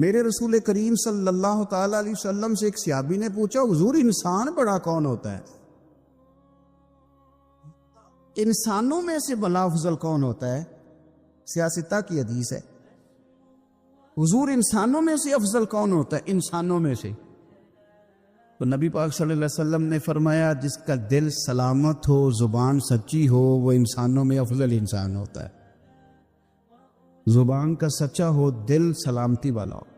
میرے رسول کریم صلی اللہ تعالی علیہ وسلم سے ایک صحابی نے پوچھا حضور انسان بڑا کون ہوتا ہے؟ انسانوں میں سے بلا افضل کون ہوتا ہے؟ سیاستہ کی حدیث ہے، حضور انسانوں میں سے افضل کون ہوتا ہے؟ انسانوں میں سے تو نبی پاک صلی اللہ علیہ وسلم نے فرمایا جس کا دل سلامت ہو، زبان سچی ہو، وہ انسانوں میں افضل انسان ہوتا ہے۔ زبان کا سچا ہو، دل سلامتی والا ہو۔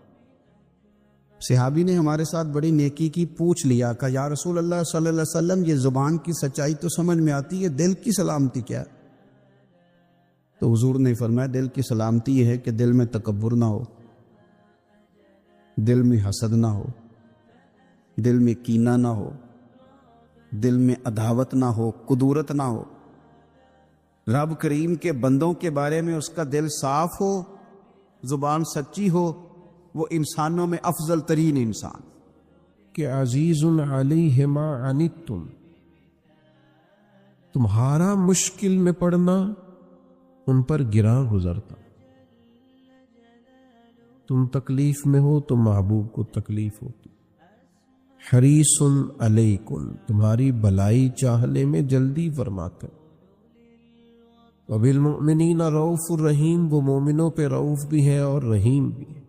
صحابی نے ہمارے ساتھ بڑی نیکی کی، پوچھ لیا کہ یا رسول اللہ صلی اللہ علیہ وسلم یہ زبان کی سچائی تو سمجھ میں آتی ہے، دل کی سلامتی کیا ہے؟ تو حضور نے فرمایا دل کی سلامتی یہ ہے کہ دل میں تکبر نہ ہو، دل میں حسد نہ ہو، دل میں کینہ نہ ہو، دل میں عداوت نہ ہو، کدورت نہ ہو، رب کریم کے بندوں کے بارے میں اس کا دل صاف ہو، زبان سچی ہو، وہ انسانوں میں افضل ترین انسان کہ عزیز علیہ ما عنتم، تمہارا مشکل میں پڑنا ان پر گراں گزرتا، تم تکلیف میں ہو تو محبوب کو تکلیف ہوتی، حریص علیکم، تمہاری بھلائی چاہنے میں جلدی فرماتے، وبالمؤمنین رؤوف الرحیم، وہ مومنوں پہ رؤوف بھی ہے اور رحیم بھی ہے۔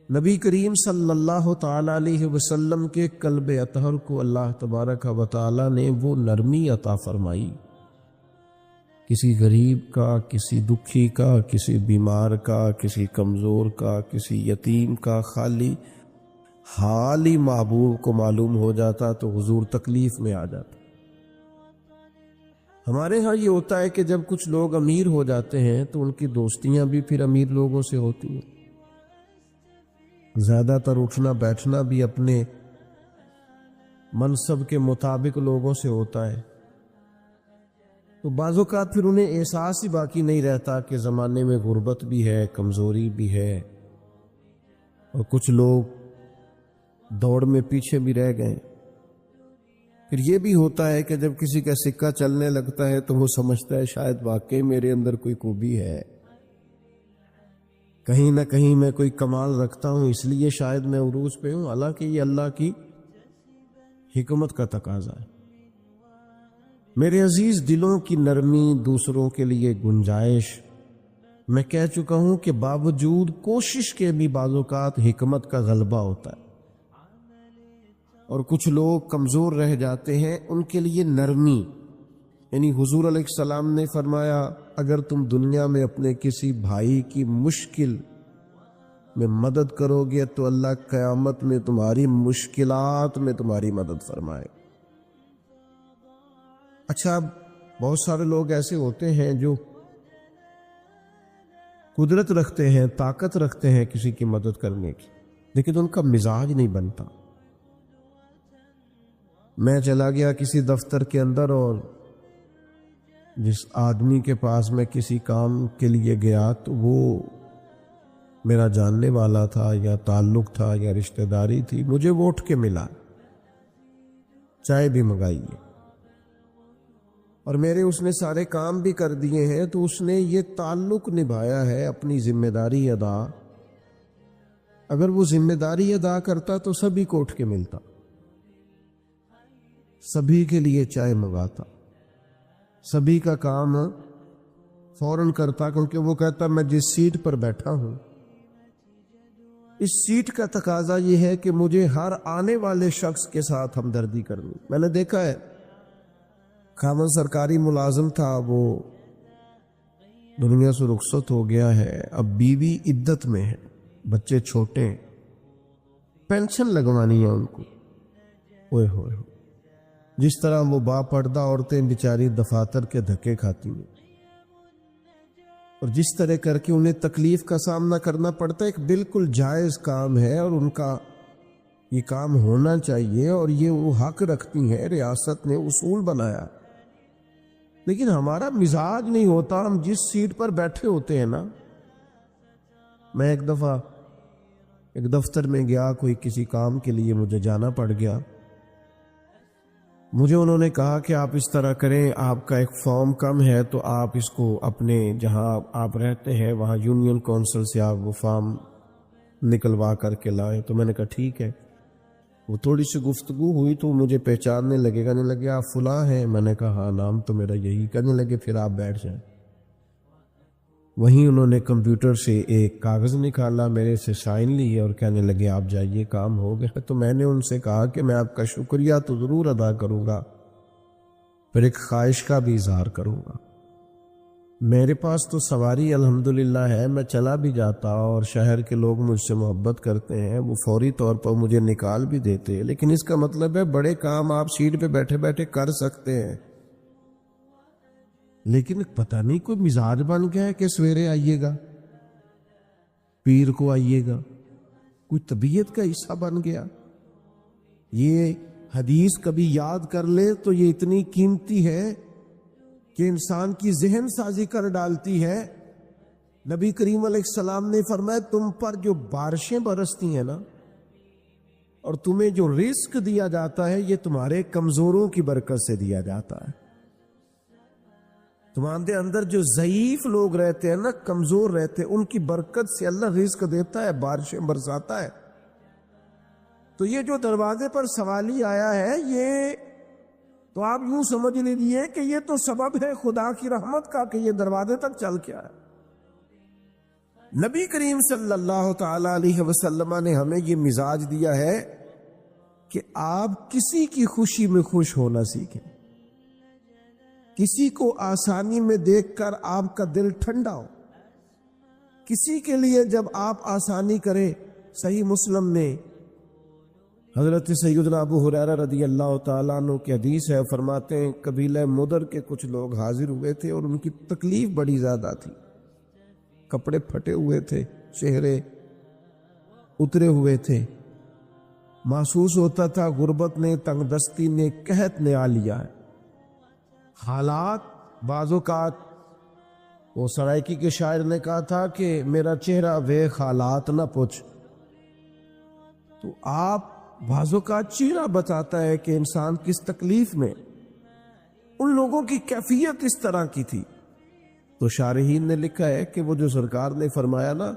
نبی کریم صلی اللہ تعالی علیہ وسلم کے قلب اطہر کو اللہ تبارک و تعالی نے وہ نرمی عطا فرمائی، کسی غریب کا، کسی دکھی کا، کسی بیمار کا، کسی کمزور کا، کسی یتیم کا خالی حال ہی محبوب کو معلوم ہو جاتا تو حضور تکلیف میں آ جاتا۔ ہمارے ہاں یہ ہوتا ہے کہ جب کچھ لوگ امیر ہو جاتے ہیں تو ان کی دوستیاں بھی پھر امیر لوگوں سے ہوتی ہیں، زیادہ تر اٹھنا بیٹھنا بھی اپنے منصب کے مطابق لوگوں سے ہوتا ہے، تو بعض اوقات پھر انہیں احساس ہی باقی نہیں رہتا کہ زمانے میں غربت بھی ہے، کمزوری بھی ہے، اور کچھ لوگ دوڑ میں پیچھے بھی رہ گئے۔ پھر یہ بھی ہوتا ہے کہ جب کسی کا سکہ چلنے لگتا ہے تو وہ سمجھتا ہے شاید واقعی میرے اندر کوئی خوبی ہے، کہیں نہ کہیں میں کوئی کمال رکھتا ہوں، اس لیے شاید میں عروج پہ ہوں، حالانکہ یہ اللہ کی حکمت کا تقاضا ہے۔ میرے عزیز، دلوں کی نرمی، دوسروں کے لیے گنجائش، میں کہہ چکا ہوں کہ باوجود کوشش کے بھی بعض اوقات حکمت کا غلبہ ہوتا ہے، اور کچھ لوگ کمزور رہ جاتے ہیں، ان کے لیے نرمی، یعنی حضور علیہ السلام نے فرمایا اگر تم دنیا میں اپنے کسی بھائی کی مشکل میں مدد کرو گے تو اللہ قیامت میں تمہاری مشکلات میں تمہاری مدد فرمائے۔ اچھا، بہت سارے لوگ ایسے ہوتے ہیں جو قدرت رکھتے ہیں، طاقت رکھتے ہیں کسی کی مدد کرنے کی، لیکن ان کا مزاج نہیں بنتا۔ میں چلا گیا کسی دفتر کے اندر، اور جس آدمی کے پاس میں کسی کام کے لیے گیا تو وہ میرا جاننے والا تھا یا تعلق تھا یا رشتہ داری تھی، مجھے وہ اٹھ کے ملا، چائے بھی منگائیے، اور میرے اس نے سارے کام بھی کر دیے ہیں، تو اس نے یہ تعلق نبھایا ہے، اپنی ذمہ داری ادا۔ اگر وہ ذمہ داری ادا کرتا تو سبھی کو اٹھ کے ملتا، سبھی کے لیے چائے منگاتا، سبھی کا کام فوراً کرتا، کیونکہ وہ کہتا میں جس سیٹ پر بیٹھا ہوں اس سیٹ کا تقاضا یہ ہے کہ مجھے ہر آنے والے شخص کے ساتھ ہمدردی کرنی۔ میں نے دیکھا ہے، خاوند سرکاری ملازم تھا، وہ دنیا سے رخصت ہو گیا ہے، اب بیوی عدت میں ہے، بچے چھوٹے ہیں، پینشن لگوانی ہے ان کو، اوئے ہوئے، جس طرح وہ با پردہ عورتیں بیچاری دفاتر کے دھکے کھاتی ہیں، اور جس طرح کر کے انہیں تکلیف کا سامنا کرنا پڑتا ہے، ایک بالکل جائز کام ہے اور ان کا یہ کام ہونا چاہیے، اور یہ وہ حق رکھتی ہیں، ریاست نے اصول بنایا، لیکن ہمارا مزاج نہیں ہوتا، ہم جس سیٹ پر بیٹھے ہوتے ہیں نا۔ میں ایک دفعہ ایک دفتر میں گیا، کوئی کسی کام کے لیے مجھے جانا پڑ گیا، مجھے انہوں نے کہا کہ آپ اس طرح کریں، آپ کا ایک فارم کم ہے تو آپ اس کو اپنے جہاں آپ رہتے ہیں وہاں یونین کونسل سے آپ وہ فارم نکلوا کر کے لائیں. تو میں نے کہا ٹھیک ہے. وہ تھوڑی سی گفتگو ہوئی تو مجھے پہچاننے لگے. کہنے لگے آپ فلاں ہیں؟ میں نے کہا ہاں نام تو میرا یہی. کہنے لگے پھر آپ بیٹھ جائیں. وہیں انہوں نے کمپیوٹر سے ایک کاغذ نکالا, میرے سے سائن لیے اور کہنے لگے آپ جائیے, کام ہو گیا. تو میں نے ان سے کہا کہ میں آپ کا شکریہ تو ضرور ادا کروں گا, پھر ایک خواہش کا بھی اظہار کروں گا. میرے پاس تو سواری الحمدللہ ہے, میں چلا بھی جاتا اور شہر کے لوگ مجھ سے محبت کرتے ہیں, وہ فوری طور پر مجھے نکال بھی دیتے, لیکن اس کا مطلب ہے بڑے کام آپ سیٹ پہ بیٹھے بیٹھے کر سکتے ہیں. لیکن پتہ نہیں کوئی مزاج بن گیا ہے کہ سویرے آئیے گا, پیر کو آئیے گا, کوئی طبیعت کا حصہ بن گیا. یہ حدیث کبھی یاد کر لے تو یہ اتنی قیمتی ہے کہ انسان کی ذہن سازی کر ڈالتی ہے. نبی کریم علیہ السلام نے فرمایا تم پر جو بارشیں برستی ہیں نا اور تمہیں جو رزق دیا جاتا ہے یہ تمہارے کمزوروں کی برکت سے دیا جاتا ہے. تمہارے اندر جو ضعیف لوگ رہتے ہیں نا, کمزور رہتے ہیں, ان کی برکت سے اللہ رزق دیتا ہے, بارشیں برساتا ہے. تو یہ جو دروازے پر سوالی آیا ہے یہ تو آپ یوں سمجھ لیجیے کہ یہ تو سبب ہے خدا کی رحمت کا کہ یہ دروازے تک چل کے آیا. نبی کریم صلی اللہ تعالی علیہ وسلم نے ہمیں یہ مزاج دیا ہے کہ آپ کسی کی خوشی میں خوش ہونا سیکھیں. کسی کو آسانی میں دیکھ کر آپ کا دل ٹھنڈا ہو. کسی کے لیے جب آپ آسانی کریں. صحیح مسلم میں حضرت سیدنا ابو ہریرہ رضی اللہ تعالیٰ عنہ کی حدیث ہے, فرماتے ہیں قبیلہ مدر کے کچھ لوگ حاضر ہوئے تھے اور ان کی تکلیف بڑی زیادہ تھی. کپڑے پھٹے ہوئے تھے, چہرے اترے ہوئے تھے, محسوس ہوتا تھا غربت نے, تنگ دستی نے, قحط نے آ لیا ہے. حالات بعض اوقات, وہ سرائکی کے شاعر نے کہا تھا کہ میرا چہرہ ویخ حالات نہ پوچھ. تو آپ بعضوں کا چہرہ بتاتا ہے کہ انسان کس تکلیف میں. ان لوگوں کی کیفیت اس طرح کی تھی. تو شارحین نے لکھا ہے کہ وہ جو سرکار نے فرمایا نا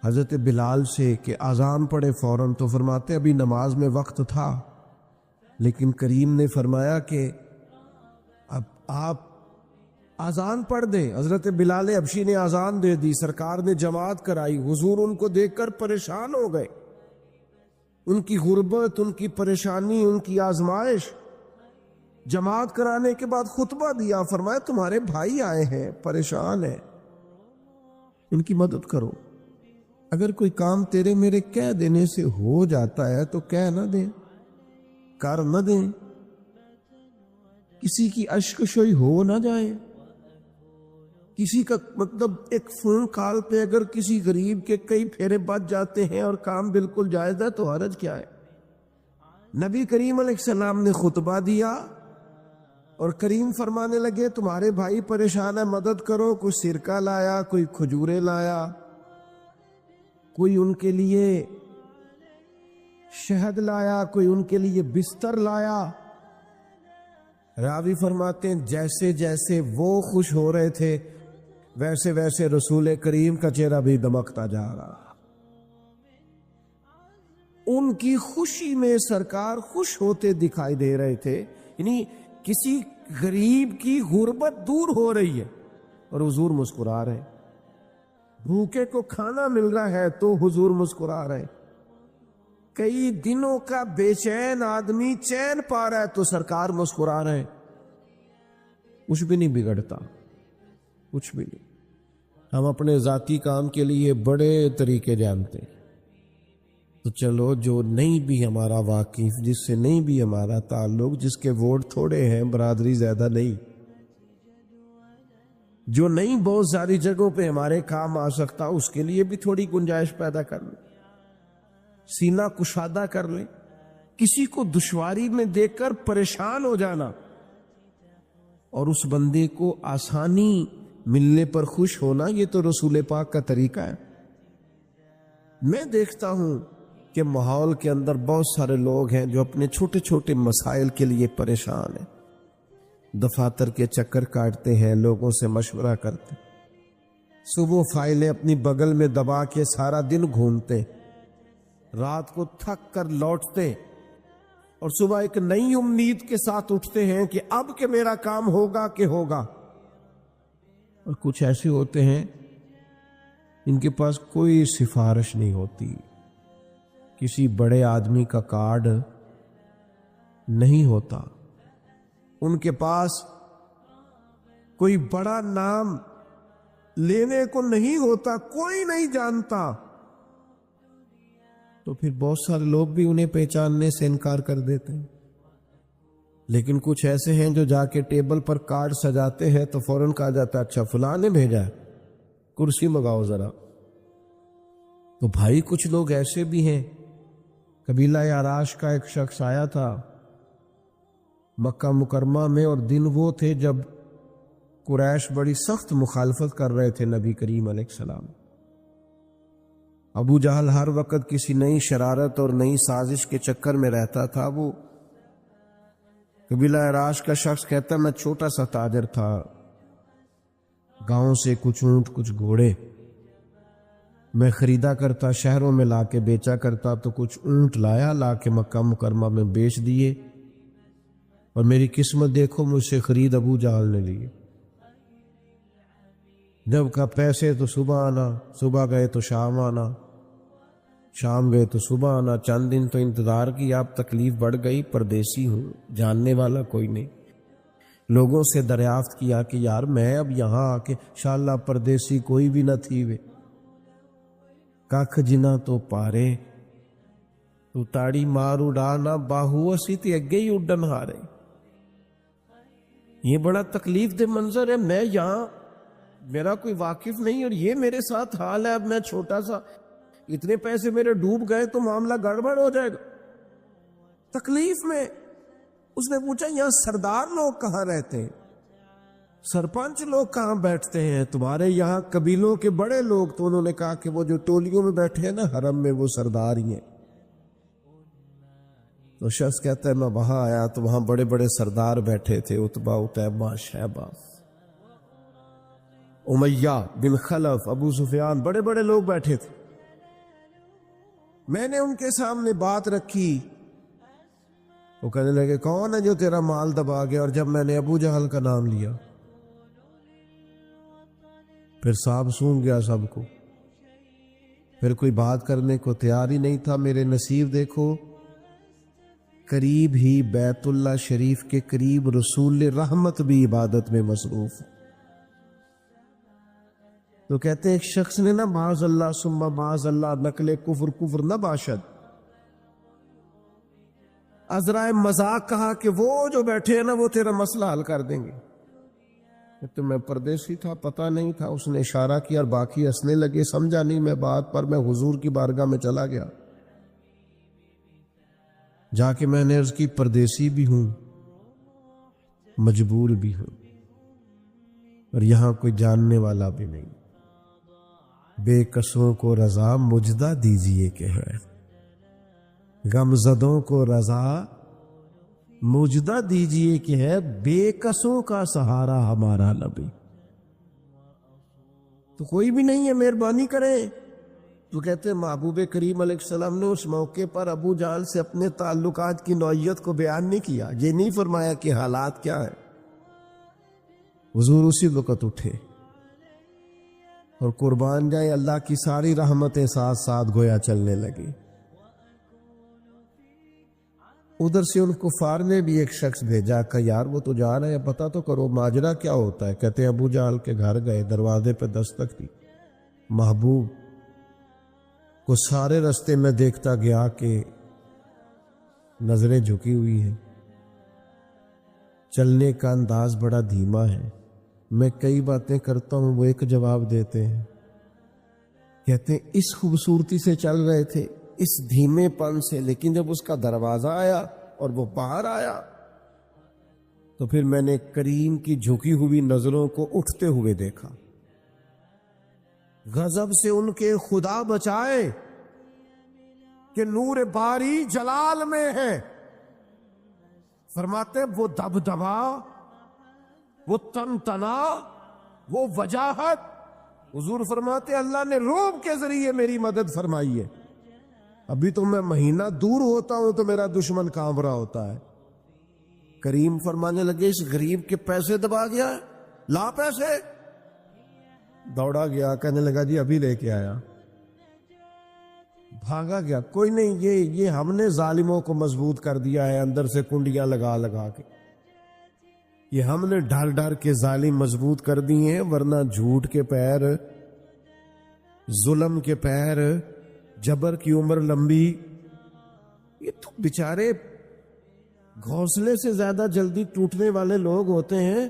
حضرت بلال سے کہ اذان پڑھے فوراً, تو فرماتے ابھی نماز میں وقت تھا, لیکن کریم نے فرمایا کہ اب آپ اذان پڑھ دیں. حضرت بلال حبشی نے اذان دے دی, سرکار نے جماعت کرائی. حضور ان کو دیکھ کر پریشان ہو گئے. ان کی غربت, ان کی پریشانی, ان کی آزمائش. جماعت کرانے کے بعد خطبہ دیا, فرمایا تمہارے بھائی آئے ہیں, پریشان ہیں, ان کی مدد کرو. اگر کوئی کام تیرے میرے کہہ دینے سے ہو جاتا ہے تو کہہ نہ دیں, کر نہ دیں. کسی کی اشک شوئی ہو نہ جائے. کسی کا مطلب ایک فون کال پہ اگر کسی غریب کے کئی پھیرے بچ جاتے ہیں اور کام بالکل جائز ہے تو حرج کیا ہے. نبی کریم علیہ السلام نے خطبہ دیا اور کریم فرمانے لگے تمہارے بھائی پریشان ہے, مدد کرو. کوئی سرکہ لایا, کوئی کھجورے لایا, کوئی ان کے لیے شہد لایا, کوئی ان کے لیے بستر لایا. راوی فرماتے ہیں جیسے جیسے وہ خوش ہو رہے تھے ویسے ویسے رسول کریم کا چہرہ بھی دمکتا جا رہا. ان کی خوشی میں سرکار خوش ہوتے دکھائی دے رہے تھے. یعنی کسی غریب کی غربت دور ہو رہی ہے اور حضور مسکرا رہے. بھوکے کو کھانا مل رہا ہے تو حضور مسکرا رہے. کئی دنوں کا بے چین آدمی چین پا رہا ہے تو سرکار مسکرا رہے. کچھ بھی نہیں بگڑتا, کچھ بھی نہیں. ہم اپنے ذاتی کام کے لیے بڑے طریقے جانتے ہیں. تو چلو جو نہیں بھی ہمارا واقف, جس سے نہیں بھی ہمارا تعلق, جس کے ووٹ تھوڑے ہیں, برادری زیادہ نہیں, جو نہیں بہت ساری جگہوں پہ ہمارے کام آ سکتا, اس کے لیے بھی تھوڑی گنجائش پیدا کر لیں, سینہ کشادہ کر لیں. کسی کو دشواری میں دیکھ کر پریشان ہو جانا اور اس بندے کو آسانی ملنے پر خوش ہونا, یہ تو رسول پاک کا طریقہ ہے. میں دیکھتا ہوں کہ ماحول کے اندر بہت سارے لوگ ہیں جو اپنے چھوٹے چھوٹے مسائل کے لیے پریشان ہیں, دفاتر کے چکر کاٹتے ہیں, لوگوں سے مشورہ کرتے ہیں. صبح فائلیں اپنی بغل میں دبا کے سارا دن گھومتے، رات کو تھک کر لوٹتے اور صبح ایک نئی امید کے ساتھ اٹھتے ہیں کہ اب کہ میرا کام ہوگا کہ ہوگا۔ اور کچھ ایسے ہوتے ہیں ان کے پاس کوئی سفارش نہیں ہوتی، کسی بڑے آدمی کا کارڈ نہیں ہوتا، ان کے پاس کوئی بڑا نام لینے کو نہیں ہوتا، کوئی نہیں جانتا، تو پھر بہت سارے لوگ بھی انہیں پہچاننے سے انکار کر دیتے ہیں۔ لیکن کچھ ایسے ہیں جو جا کے ٹیبل پر کارڈ سجاتے ہیں تو فوراً کہا جاتا ہے اچھا فلاں نے بھیجا ہے، کرسی منگاؤ ذرا۔ تو بھائی کچھ لوگ ایسے بھی ہیں، قبیلہ یاراش کا ایک شخص آیا تھا مکہ مکرمہ میں، اور دن وہ تھے جب قریش بڑی سخت مخالفت کر رہے تھے نبی کریم علیہ السلام۔ ابو جہل ہر وقت کسی نئی شرارت اور نئی سازش کے چکر میں رہتا تھا۔ وہ قبیلہ یاراش کا شخص کہتا میں چھوٹا سا تاجر تھا، گاؤں سے کچھ اونٹ کچھ گھوڑے میں خریدا کرتا، شہروں میں لا کے بیچا کرتا، تو کچھ اونٹ لا کے مکہ مکرمہ میں بیچ دیے، اور میری قسمت دیکھو مجھ سے خرید ابو جہل نے لیے۔ جب کا پیسے تو صبح آنا، صبح گئے تو شام آنا، شام گئے تو صبح آنا، چند دن تو انتظار کی، اب تکلیف بڑھ گئی، پردیسی ہوں، جاننے والا کوئی نہیں۔ لوگوں سے دریافت کیا کہ یار میں اب یہاں آ کے انشاءاللہ پردیسی کوئی بھی نہ تھی وے، کھ جنا تو پارے تو تاڑی مار اڑانا باہو اسی تے اگے ہی اڈن ہارے۔ یہ بڑا تکلیف دہ منظر ہے، میں یہاں میرا کوئی واقف نہیں اور یہ میرے ساتھ حال ہے، اب میں چھوٹا سا، اتنے پیسے میرے ڈوب گئے تو معاملہ گڑبڑ ہو جائے گا۔ تکلیف میں اس نے پوچھا یہاں سردار لوگ کہاں رہتے ہیں، سرپنچ لوگ کہاں بیٹھتے ہیں، تمہارے یہاں قبیلوں کے بڑے لوگ؟ تو انہوں نے کہا کہ وہ جو ٹولیوں میں بیٹھے ہیں نا حرم میں، وہ سردار ہی ہیں۔ تو شخص کہتا ہے میں وہاں آیا تو وہاں بڑے بڑے سردار بیٹھے تھے، عتبہ، عتیبہ، شیبہ، امیہ بن خلف، ابو سفیان، بڑے بڑے لوگ بیٹھے تھے۔ میں نے ان کے سامنے بات رکھی، وہ کہنے لگے کون ہے جو تیرا مال دبا گیا؟ اور جب میں نے ابو جہل کا نام لیا پھر سانپ سونگ گیا سب کو، پھر کوئی بات کرنے کو تیار ہی نہیں تھا۔ میرے نصیب دیکھو، قریب ہی بیت اللہ شریف کے قریب رسول رحمت بھی عبادت میں مصروف۔ تو کہتے ہیں ایک شخص نے نا معاذ اللہ ثم معاذ اللہ نقل کفر نہ باشد، ازرائے مذاق کہا کہ وہ جو بیٹھے ہیں نا وہ تیرا مسئلہ حل کر دیں گے۔ تو میں پردیسی تھا، پتہ نہیں تھا، اس نے اشارہ کیا اور باقی ہنسنے لگے، سمجھا نہیں میں بات، پر میں حضور کی بارگاہ میں چلا گیا، جا کے میں نے عرض کی پردیسی بھی ہوں، مجبور بھی ہوں، اور یہاں کوئی جاننے والا بھی نہیں، بے کسوں کو رضا مجدہ دیجئے کہ ہے، غم زدوں کو رضا مجدہ دیجئے کہ ہے، بے کسوں کا سہارا ہمارا نبی۔ تو کوئی بھی نہیں ہے، مہربانی کریں۔ تو کہتے ہیں محبوب کریم علیہ السلام نے اس موقع پر ابو جہل سے اپنے تعلقات کی نوعیت کو بیان نہیں کیا، یہ نہیں فرمایا کہ حالات کیا ہیں۔ حضور اسی وقت اٹھے اور قربان جائیں اللہ کی ساری رحمتیں ساتھ ساتھ گویا چلنے لگی۔ ادھر سے ان کفار نے بھی ایک شخص بھیجا کہ یار وہ تو جا رہے ہیں، پتہ تو کرو ماجرا کیا ہوتا ہے۔ کہتے ہیں ابو جہل کے گھر گئے، دروازے پہ دستک دی، محبوب کو سارے رستے میں دیکھتا گیا کہ نظریں جھکی ہوئی ہیں، چلنے کا انداز بڑا دھیما ہے، میں کئی باتیں کرتا ہوں وہ ایک جواب دیتے ہیں۔ کہتے ہیں اس خوبصورتی سے چل رہے تھے، اس دھیمے پن سے، لیکن جب اس کا دروازہ آیا اور وہ باہر آیا تو پھر میں نے کریم کی جھکی ہوئی نظروں کو اٹھتے ہوئے دیکھا۔ غضب سے ان کے خدا بچائے کہ نور باری جلال میں ہے۔ فرماتے وہ دبدبا، وہ تنتنا، وہ وجاہت، حضور فرماتے اللہ نے روب کے ذریعے میری مدد فرمائی ہے. ابھی تو میں مہینہ دور ہوتا ہوں تو میرا دشمن کانپ رہا ہوتا ہے. کریم فرمانے لگے اس غریب کے پیسے دبا گیا, لا پیسے. دوڑا گیا, کہنے لگا جی ابھی لے کے آیا. بھاگا گیا, کوئی نہیں, یہ ہم نے ظالموں کو مضبوط کر دیا ہے اندر سے کنڈیاں لگا لگا کے. یہ ہم نے ڈر ڈر کے ظالم مضبوط کر دیے ہیں, ورنہ جھوٹ کے پیر, ظلم کے پیر, جبر کی عمر لمبی. یہ تو بیچارے گھونسلے سے زیادہ جلدی ٹوٹنے والے لوگ ہوتے ہیں.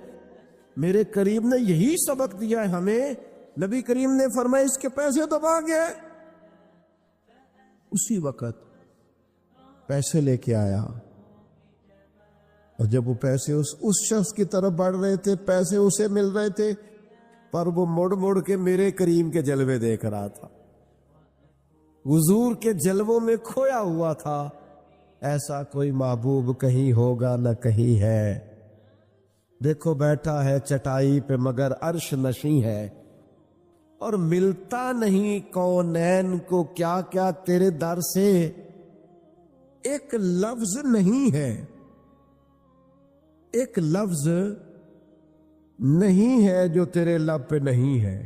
میرے کریم نے یہی سبق دیا ہے ہمیں. نبی کریم نے فرمایا اس کے پیسے دبا گئے. اسی وقت پیسے لے کے آیا, اور جب وہ پیسے اس شخص کی طرف بڑھ رہے تھے, پیسے اسے مل رہے تھے, پر وہ مڑ مڑ کے میرے کریم کے جلوے دیکھ رہا تھا, حضور کے جلووں میں کھویا ہوا تھا. ایسا کوئی محبوب کہیں ہوگا نہ کہیں ہے. دیکھو بیٹھا ہے چٹائی پہ مگر عرش نشیں ہے, اور ملتا نہیں کونین کو کیا کیا تیرے در سے. ایک لفظ نہیں ہے, ایک لفظ نہیں ہے جو تیرے لب پہ نہیں ہے.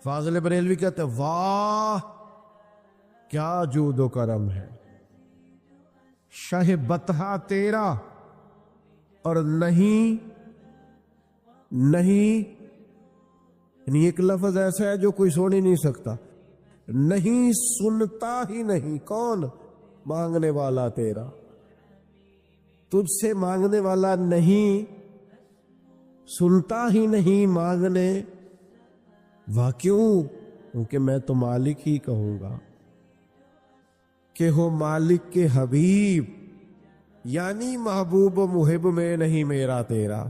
فاضل بریلوی کہتے ہیں واہ کیا جود و کرم ہے, شاہ بطحہ تیرا اور نہیں. یعنی ایک لفظ ایسا ہے جو کوئی سن ہی نہیں سکتا. نہیں سنتا ہی نہیں. کون؟ مانگنے والا تیرا. تجھ سے مانگنے والا نہیں, سنتا ہی نہیں مانگنے. واہ کیوں؟ کیونکہ میں تو مالک ہی کہوں گا کہ ہو مالک کے حبیب, یعنی محبوب و محب میں نہیں میرا تیرا.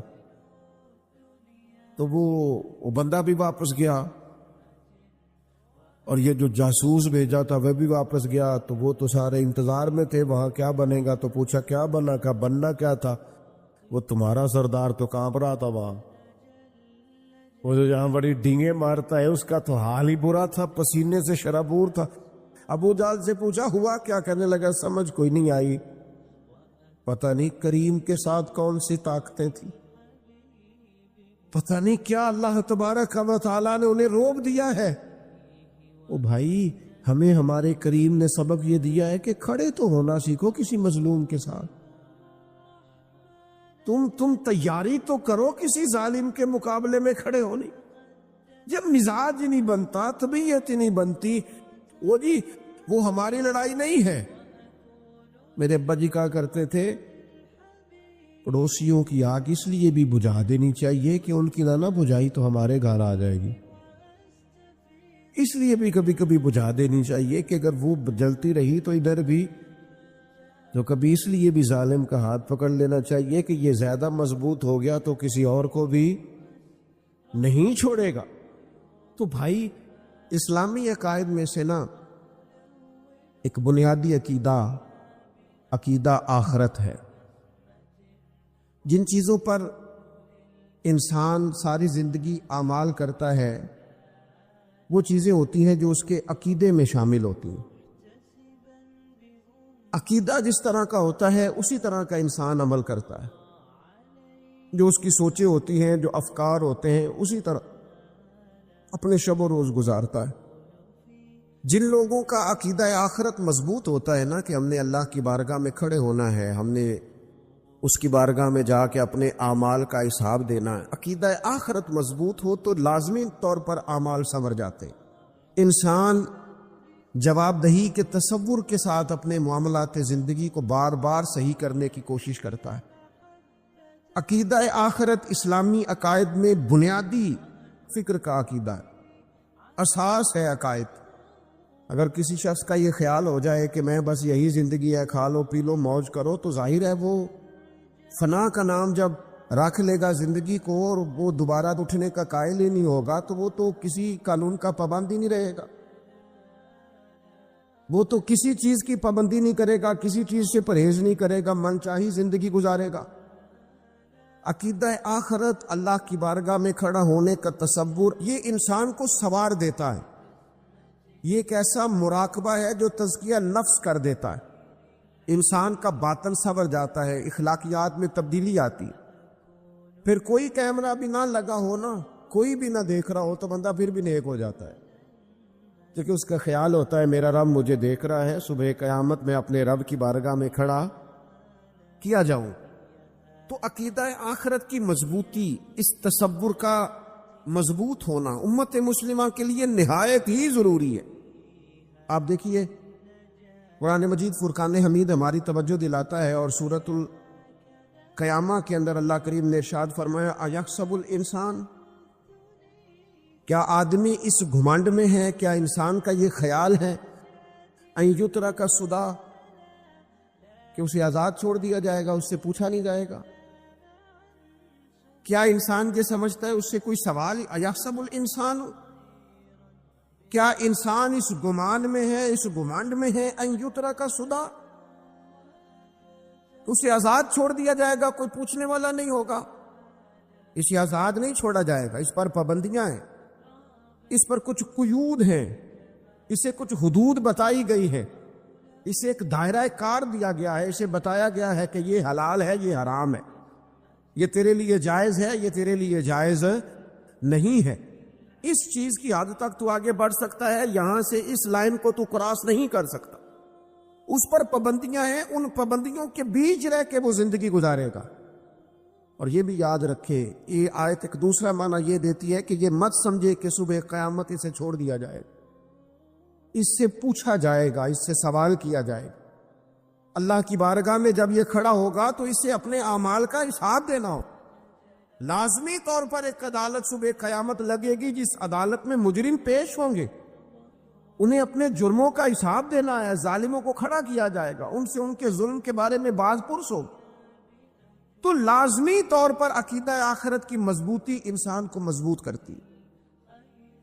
تو وہ بندہ بھی واپس گیا, اور یہ جو جاسوس بھیجا تھا وہ بھی واپس گیا. تو وہ تو سارے انتظار میں تھے وہاں کیا بنے گا. تو پوچھا کیا بنا, کا بننا کیا تھا. وہ تمہارا سردار تو کانپ رہا تھا وہاں, وہ جو جہاں بڑی ڈینگیں مارتا ہے اس کا تو حال ہی برا تھا, پسینے سے شرابور تھا. ابو جہل سے پوچھا ہوا کیا, کہنے لگا سمجھ کوئی نہیں آئی. پتہ نہیں کریم کے ساتھ کون سی طاقتیں تھیں, پتہ نہیں کیا اللہ تبارک و تعالیٰ نے انہیں روک دیا ہے. او بھائی ہمیں ہمارے کریم نے سبق یہ دیا ہے کہ کھڑے تو ہونا سیکھو کسی مظلوم کے ساتھ. تم تیاری تو کرو کسی ظالم کے مقابلے میں کھڑے ہونے. جب مزاج نہیں بنتا, طبیعت نہیں بنتی, وہ جی وہ ہماری لڑائی نہیں ہے. میرے ابا جی کہا کرتے تھے پڑوسیوں کی آگ اس لیے بھی بجھا دینی چاہیے کہ ان کی نہ بجھائی تو ہمارے گھر آ جائے گی. اس لیے بھی کبھی کبھی بجھا دینی چاہیے کہ اگر وہ جلتی رہی تو ادھر بھی, تو کبھی اس لیے بھی ظالم کا ہاتھ پکڑ لینا چاہیے کہ یہ زیادہ مضبوط ہو گیا تو کسی اور کو بھی نہیں چھوڑے گا. تو بھائی اسلامی عقائد میں سے نا ایک بنیادی عقیدہ آخرت ہے. جن چیزوں پر انسان ساری زندگی اعمال کرتا ہے وہ چیزیں ہوتی ہیں جو اس کے عقیدے میں شامل ہوتی ہیں. عقیدہ جس طرح کا ہوتا ہے اسی طرح کا انسان عمل کرتا ہے. جو اس کی سوچیں ہوتی ہیں, جو افکار ہوتے ہیں, اسی طرح اپنے شب و روز گزارتا ہے. جن لوگوں کا عقیدہ آخرت مضبوط ہوتا ہے نا کہ ہم نے اللہ کی بارگاہ میں کھڑے ہونا ہے, ہم نے اس کی بارگاہ میں جا کے اپنے اعمال کا حساب دینا ہے, عقیدہ آخرت مضبوط ہو تو لازمی طور پر اعمال سنور جاتے. انسان جواب دہی کے تصور کے ساتھ اپنے معاملات زندگی کو بار بار صحیح کرنے کی کوشش کرتا ہے. عقیدہ آخرت اسلامی عقائد میں بنیادی فکر کا عقیدہ ہے, اساس ہے عقائد. اگر کسی شخص کا یہ خیال ہو جائے کہ میں بس یہی زندگی ہے, کھا لو پی لو موج کرو, تو ظاہر ہے وہ فنا کا نام جب رکھ لے گا زندگی کو اور وہ دوبارہ اٹھنے کا قائل ہی نہیں ہوگا تو وہ تو کسی قانون کا پابند ہی نہیں رہے گا. وہ تو کسی چیز کی پابندی نہیں کرے گا, کسی چیز سے پرہیز نہیں کرے گا, من چاہی زندگی گزارے گا. عقیدہ آخرت، اللہ کی بارگاہ میں کھڑا ہونے کا تصور، یہ انسان کو سوار دیتا ہے. یہ ایک ایسا مراقبہ ہے جو تزکیہ نفس کر دیتا ہے. انسان کا باطن سنور جاتا ہے، اخلاقیات میں تبدیلی آتی ہے. پھر کوئی کیمرہ بھی نہ لگا ہو نا، کوئی بھی نہ دیکھ رہا ہو، تو بندہ پھر بھی نیک ہو جاتا ہے، کیونکہ اس کا خیال ہوتا ہے میرا رب مجھے دیکھ رہا ہے، صبح قیامت میں اپنے رب کی بارگاہ میں کھڑا کیا جاؤں. تو عقیدہ آخرت کی مضبوطی، اس تصور کا مضبوط ہونا امت مسلمہ کے لیے نہایت ہی ضروری ہے. آپ دیکھیے قرآن مجید فرقان حمید ہماری توجہ دلاتا ہے، اور سورۃ القیامہ کے اندر اللہ کریم نے ارشاد فرمایا ایحسب الانسان، کیا آدمی اس گھمنڈ میں ہے، کیا انسان کا یہ خیال ہے ان یترک سدی، کہ اسے آزاد چھوڑ دیا جائے گا، اس سے پوچھا نہیں جائے گا. کیا انسان یہ سمجھتا ہے اس سے کوئی سوال؟ ایحسب الانسان، کیا انسان اس گمان میں ہے، اس گمانڈ میں ہے ان یترک سدی، اسے آزاد چھوڑ دیا جائے گا، کوئی پوچھنے والا نہیں ہوگا. اسے آزاد نہیں چھوڑا جائے گا، اس پر پابندیاں ہیں، اس پر کچھ قیود ہیں، اسے کچھ حدود بتائی گئی ہے، اسے ایک دائرہ کار دیا گیا ہے، اسے بتایا گیا ہے کہ یہ حلال ہے، یہ حرام ہے، یہ تیرے لیے جائز ہے، یہ تیرے لیے جائز نہیں ہے. اس چیز کی حد تک تو آگے بڑھ سکتا ہے، یہاں سے اس لائن کو تو کراس نہیں کر سکتا. اس پر پابندیاں ہیں، ان پابندیوں کے بیچ رہ کے وہ زندگی گزارے گا. اور یہ بھی یاد رکھے، یہ آیت ایک دوسرا معنی یہ دیتی ہے کہ یہ مت سمجھے کہ صبح قیامت اسے چھوڑ دیا جائے گا، اس سے پوچھا جائے گا، اس سے سوال کیا جائے گا. اللہ کی بارگاہ میں جب یہ کھڑا ہوگا تو اس سے اپنے اعمال کا حساب دینا ہو. لازمی طور پر ایک عدالت صبح قیامت لگے گی، جس عدالت میں مجرم پیش ہوں گے، انہیں اپنے جرموں کا حساب دینا ہے. ظالموں کو کھڑا کیا جائے گا، ان سے ان کے ظلم کے بارے میں باز پرس ہو. تو لازمی طور پر عقیدہ آخرت کی مضبوطی انسان کو مضبوط کرتی،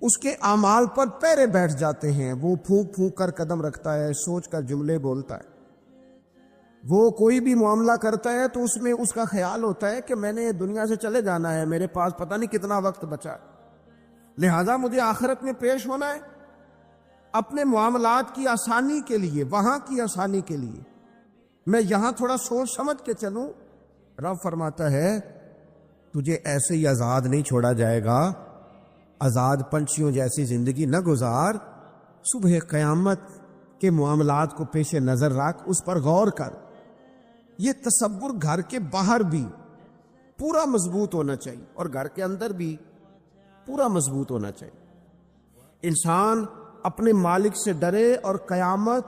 اس کے اعمال پر پیرے بیٹھ جاتے ہیں. وہ پھونک پھونک کر قدم رکھتا ہے، سوچ کر جملے بولتا ہے. وہ کوئی بھی معاملہ کرتا ہے تو اس میں اس کا خیال ہوتا ہے کہ میں نے دنیا سے چلے جانا ہے، میرے پاس پتہ نہیں کتنا وقت بچا ہے، لہذا مجھے آخرت میں پیش ہونا ہے. اپنے معاملات کی آسانی کے لیے، وہاں کی آسانی کے لیے میں یہاں تھوڑا سوچ سمجھ کے چلوں. رب فرماتا ہے تجھے ایسے ہی آزاد نہیں چھوڑا جائے گا، آزاد پنچھیوں جیسی زندگی نہ گزار. صبح قیامت کے معاملات کو پیش نظر رکھ، اس پر غور کر. یہ تصور گھر کے باہر بھی پورا مضبوط ہونا چاہیے، اور گھر کے اندر بھی پورا مضبوط ہونا چاہیے. انسان اپنے مالک سے ڈرے اور قیامت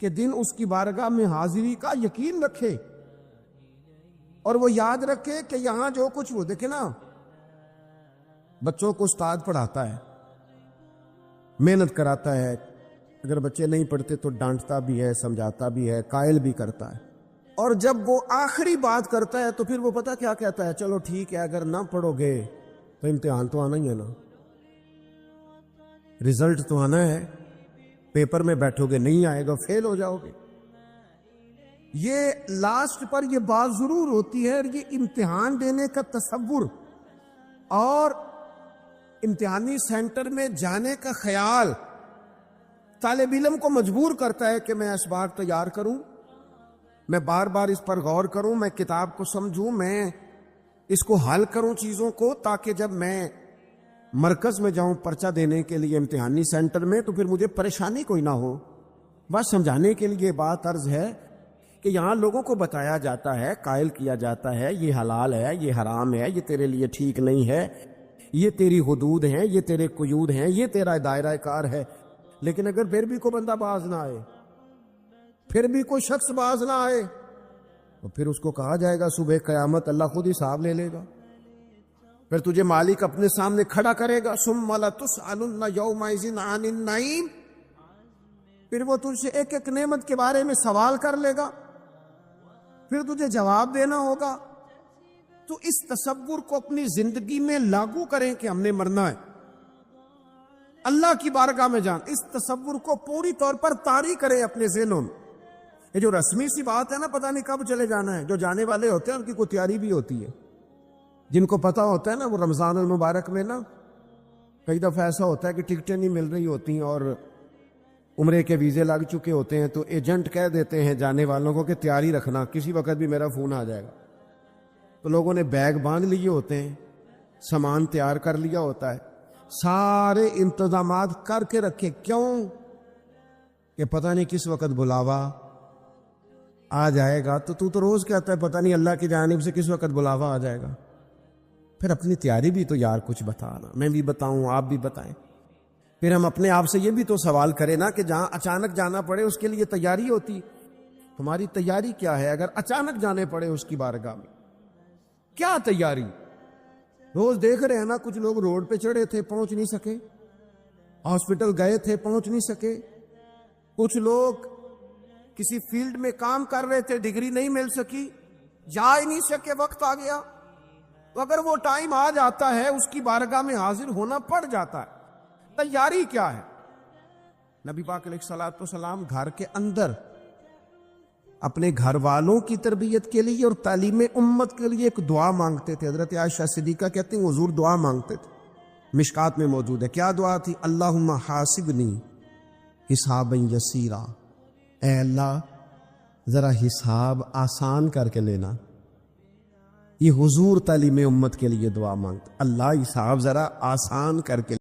کے دن اس کی بارگاہ میں حاضری کا یقین رکھے، اور وہ یاد رکھے کہ یہاں جو کچھ وہ دیکھے نا، بچوں کو استاد پڑھاتا ہے، محنت کراتا ہے، اگر بچے نہیں پڑھتے تو ڈانٹتا بھی ہے، سمجھاتا بھی ہے، قائل بھی کرتا ہے. اور جب وہ آخری بات کرتا ہے تو پھر وہ پتہ کیا کہتا ہے؟ چلو ٹھیک ہے، اگر نہ پڑھو گے تو امتحان تو آنا ہی ہے نا، رزلٹ تو آنا ہے، پیپر میں بیٹھو گے نہیں آئے گا، فیل ہو جاؤ گے. یہ لاسٹ پر یہ بات ضرور ہوتی ہے، اور یہ امتحان دینے کا تصور اور امتحانی سینٹر میں جانے کا خیال طالب علم کو مجبور کرتا ہے کہ میں اسباق تیار کروں، میں بار بار اس پر غور کروں، میں کتاب کو سمجھوں، میں اس کو حل کروں چیزوں کو، تاکہ جب میں مرکز میں جاؤں پرچہ دینے کے لیے امتحانی سینٹر میں تو پھر مجھے پریشانی کوئی نہ ہو. بس سمجھانے کے لیے بات عرض ہے کہ یہاں لوگوں کو بتایا جاتا ہے، قائل کیا جاتا ہے یہ حلال ہے، یہ حرام ہے، یہ تیرے لیے ٹھیک نہیں ہے، یہ تیری حدود ہیں، یہ تیرے قیود ہیں، یہ تیرا دائرہ کار ہے. لیکن اگر پھر بھی کوئی بندہ باز نہ آئے، پھر بھی کوئی شخص باز نہ آئے، تو پھر اس کو کہا جائے گا صبح قیامت اللہ خود حساب لے لے گا. پھر تجھے مالک اپنے سامنے کھڑا کرے گا، ثم لتسألن یومئذ عن النعیم. پھر وہ تجھ سے ایک ایک نعمت کے بارے میں سوال کر لے گا، پھر تجھے جواب دینا ہوگا. تو اس تصور کو اپنی زندگی میں لاگو کریں کہ ہم نے مرنا ہے، اللہ کی بارگاہ میں جان. اس تصور کو پوری طور پر طاری کریں اپنے ذہنوں میں. یہ جو رسمی سی بات ہے نا، پتہ نہیں کب چلے جانا ہے، جو جانے والے ہوتے ہیں ان کی کوئی تیاری بھی ہوتی ہے. جن کو پتا ہوتا ہے نا وہ رمضان المبارک میں نا کئی دفعہ ایسا ہوتا ہے کہ ٹکٹیں نہیں مل رہی ہوتی اور عمرے کے ویزے لگ چکے ہوتے ہیں، تو ایجنٹ کہہ دیتے ہیں جانے والوں کو کہ تیاری رکھنا، کسی وقت بھی میرا فون آ جائے گا. تو لوگوں نے بیگ باندھ لیے ہوتے ہیں، سامان تیار کر لیا ہوتا ہے، سارے انتظامات کر کے رکھے. کیوں؟ کہ پتہ نہیں کس وقت بلاوا آ جائے گا. تو روز کہتا ہے پتہ نہیں اللہ کی جانب سے کس وقت بلاوا آ جائے گا. پھر اپنی تیاری بھی تو یار کچھ بتانا، میں بھی بتاؤں آپ بھی بتائیں. پھر ہم اپنے آپ سے یہ بھی تو سوال کریں نا کہ جہاں اچانک جانا پڑے اس کے لیے تیاری ہوتی. تمہاری تیاری کیا ہے اگر اچانک جانے پڑے اس کی بارگاہ میں؟ کیا تیاری؟ روز دیکھ رہے ہیں نا کچھ لوگ روڈ پہ چڑھے تھے پہنچ نہیں سکے، ہاسپٹل گئے تھے پہنچ نہیں سکے، کچھ لوگ کسی فیلڈ میں کام کر رہے تھے ڈگری نہیں مل سکی، جا ہی نہیں سکے، وقت آ گیا. تو اگر وہ ٹائم آ جاتا ہے اس کی بارگاہ میں حاضر ہونا پڑ جاتا ہے. تیاری کیا ہے؟ نبی پاک علیہ الصلوۃ والسلام گھر کے اندر اپنے گھر والوں کی تربیت کے لیے اور تعلیم امت کے لیے ایک دعا مانگتے تھے. حضرت عائشہ صدیقہ کہتے ہیں حضور دعا مانگتے تھے، مشکات میں موجود ہے. کیا دعا تھی؟ اللہم حاسبنی حسابا یسیرا، اے اللہ ذرا حساب آسان کر کے لینا. یہ حضور تعلیم امت کے لیے دعا مانگتے، اللہ حساب ذرا آسان کر کے